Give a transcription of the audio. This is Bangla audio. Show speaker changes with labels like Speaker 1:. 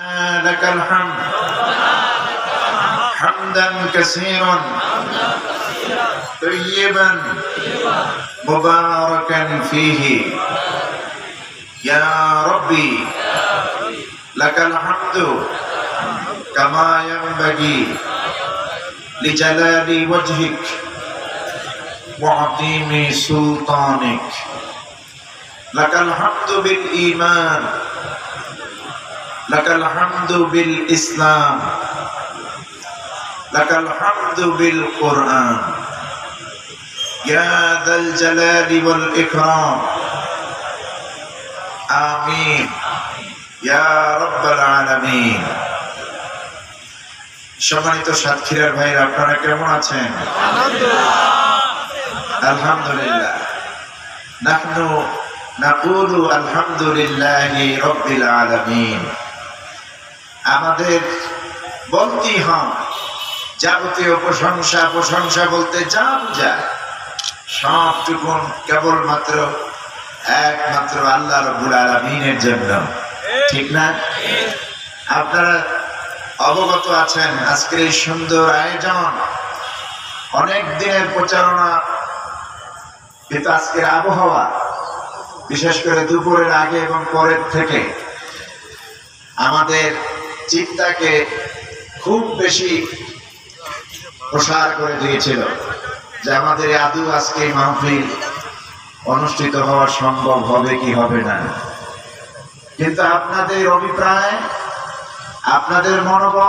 Speaker 1: لك الحمد حمدا كثيرا طيبا مباركا فيه يا ربي لك الحمد كما ينبغي لجلال وجهك وعظيم سلطانك لك الحمد بالإيمان لك الحمد بالإسلام لك الحمد بالقرآن يا ذا الجلال والإكرام آمين يا رب العالمين। সম্মানিত সাতক্ষীরার ভাইরা, আপনারা কেমন আছেন? আলহামদুলিল্লাহ। নাহনু নাকুলু আলহামদুলিল্লাহি রাব্বিল আলামিন। আমাদের বলতেই হয় যাবতীয় প্রশংসা বলতে যায় সবটুকু কেবলমাত্র একমাত্র আল্লাহ রাব্বুল আলামিনের জন্য, ঠিক না? আপনারা অবগত আছেন আজকের এই সুন্দর আয়োজন, অনেক দিনের প্রচারণা, কিন্তু আজকের আবহাওয়া বিশেষ করে দুপুরের আগে এবং পরের থেকে আমাদের চিন্তাকে খুব বেশি প্রসার করে দিয়েছিল যে আমাদের আদৌ আজকে মাহফিল অনুষ্ঠিত হওয়া সম্ভব হবে কি হবে না। কিন্তু আপনাদের অভিপ্রায়, আপনাদের মনোবল